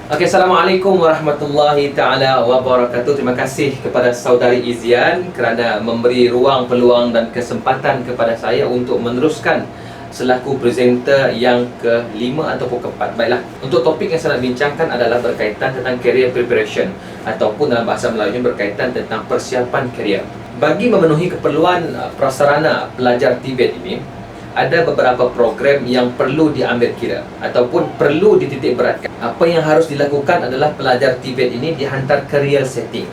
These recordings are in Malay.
Okey, Assalamualaikum warahmatullahi taala wabarakatuh. Terima kasih kepada saudari Izian kerana memberi ruang, peluang dan kesempatan kepada saya untuk meneruskan selaku presenter yang kelima ataupun keempat. Baiklah, untuk topik yang saya nak bincangkan adalah berkaitan tentang career preparation ataupun dalam bahasa Melayunya berkaitan tentang persiapan karier. Bagi memenuhi keperluan prasarana pelajar TVET ini, ada beberapa program yang perlu diambil kira ataupun perlu dititik beratkan. Apa yang harus dilakukan adalah pelajar TVET ini dihantar ke real setting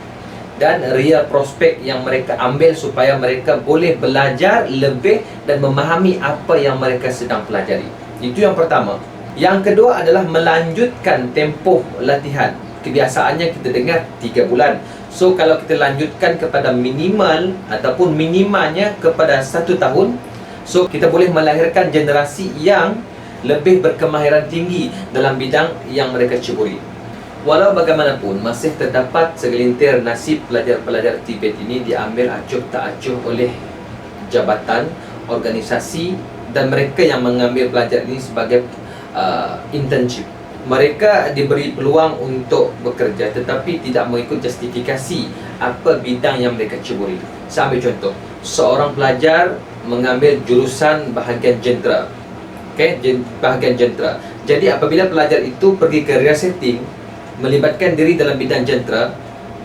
dan real prospek yang mereka ambil supaya mereka boleh belajar lebih dan memahami apa yang mereka sedang pelajari. Itu yang pertama. Yang kedua adalah melanjutkan tempoh latihan. Kebiasaannya kita dengar 3 bulan. So kalau kita lanjutkan kepada minimal ataupun minimanya kepada 1 tahun, so kita boleh melahirkan generasi yang lebih berkemahiran tinggi dalam bidang yang mereka ceburi. Walau bagaimanapun, masih terdapat segelintir nasib pelajar-pelajar TVET ini diambil acuh tak acuh oleh jabatan, organisasi dan mereka yang mengambil pelajar ini sebagai internship. Mereka diberi peluang untuk bekerja tetapi tidak mengikut justifikasi apa bidang yang mereka ceburi. Saya ambil contoh, seorang pelajar mengambil jurusan bahagian jentera. Bahagian jentera. Jadi apabila pelajar itu pergi ke real setting, melibatkan diri dalam bidang jentera,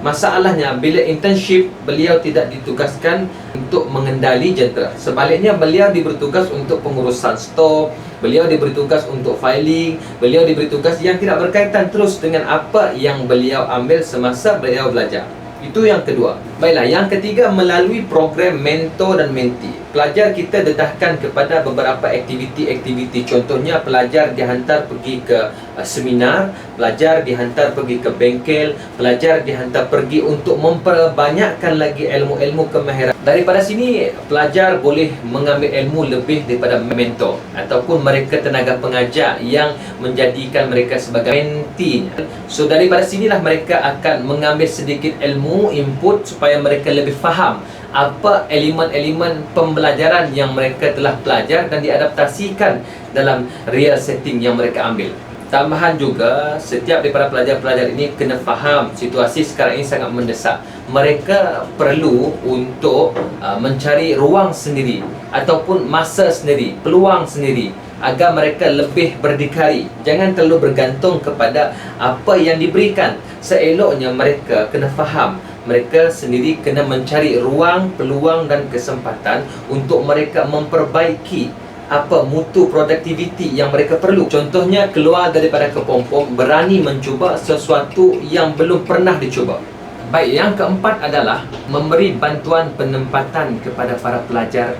masalahnya bila internship beliau tidak ditugaskan untuk mengendali jentera. Sebaliknya beliau diberi tugas untuk pengurusan stok, beliau diberi tugas untuk filing, beliau diberi tugas yang tidak berkaitan terus dengan apa yang beliau ambil semasa beliau belajar. Itu yang kedua. Baiklah, yang ketiga, melalui program mentor dan mentee, pelajar kita dedahkan kepada beberapa aktiviti-aktiviti. Contohnya, pelajar dihantar pergi ke seminar, pelajar dihantar pergi ke bengkel, pelajar dihantar pergi untuk memperbanyakkan lagi ilmu-ilmu kemahiran. Daripada sini, pelajar boleh mengambil ilmu lebih daripada mentor ataupun mereka tenaga pengajar yang menjadikan mereka sebagai mentee. So daripada sinilah mereka akan mengambil sedikit ilmu, input supaya mereka lebih faham apa elemen-elemen pembelajaran yang mereka telah belajar dan diadaptasikan dalam real setting yang mereka ambil. Tambahan juga, setiap daripada pelajar-pelajar ini kena faham situasi sekarang ini sangat mendesak. Mereka perlu untuk mencari ruang sendiri ataupun masa sendiri, peluang sendiri agar mereka lebih berdikari. Jangan terlalu bergantung kepada apa yang diberikan. Seeloknya mereka kena faham, mereka sendiri kena mencari ruang, peluang dan kesempatan untuk mereka memperbaiki apa mutu produktiviti yang mereka perlu. Contohnya, keluar daripada kepompong, berani mencuba sesuatu yang belum pernah dicuba. Baik, yang keempat adalah memberi bantuan penempatan kepada para pelajar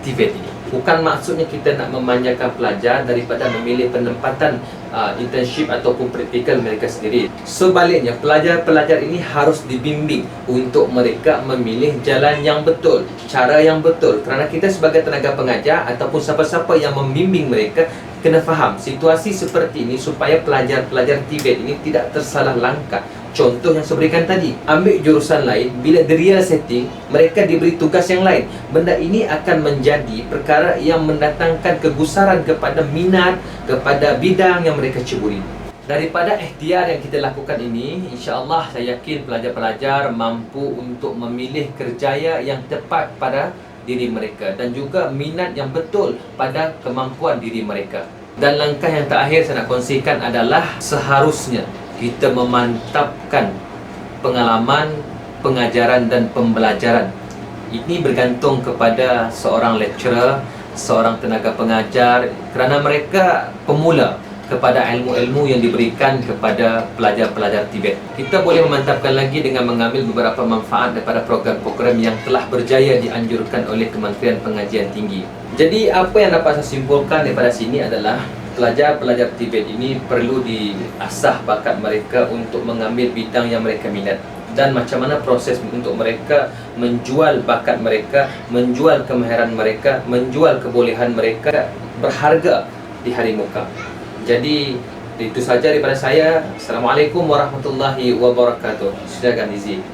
TVET ini. Bukan maksudnya kita nak memanjakan pelajar daripada memilih penempatan internship ataupun praktikal mereka sendiri. Sebaliknya, pelajar-pelajar ini harus dibimbing untuk mereka memilih jalan yang betul, cara yang betul. Kerana kita sebagai tenaga pengajar ataupun siapa-siapa yang membimbing mereka kena faham situasi seperti ini supaya pelajar-pelajar TVET ini tidak tersalah langkah. Contoh yang saya berikan tadi, ambil jurusan lain, bila di real setting, mereka diberi tugas yang lain. Benda ini akan menjadi perkara yang mendatangkan kegusaran kepada minat, kepada bidang yang mereka ceburi. Daripada ikhtiar yang kita lakukan ini, insya-Allah saya yakin pelajar-pelajar mampu untuk memilih kerjaya yang tepat pada diri mereka dan juga minat yang betul pada kemampuan diri mereka. Dan langkah yang terakhir saya nak kongsikan adalah seharusnya kita memantapkan pengalaman, pengajaran dan pembelajaran. Ini bergantung kepada seorang lecturer, seorang tenaga pengajar kerana mereka pemula kepada ilmu-ilmu yang diberikan kepada pelajar-pelajar TVET. Kita boleh memantapkan lagi dengan mengambil beberapa manfaat daripada program-program yang telah berjaya dianjurkan oleh Kementerian Pengajian Tinggi. Jadi apa yang dapat saya simpulkan daripada sini adalah pelajar-pelajar TVET ini perlu diasah bakat mereka untuk mengambil bidang yang mereka minat dan macam mana proses untuk mereka menjual bakat mereka, menjual kemahiran mereka, menjual kebolehan mereka berharga di hari muka. Jadi itu saja daripada saya. Assalamualaikum warahmatullahi wabarakatuh. Silakan Izzy.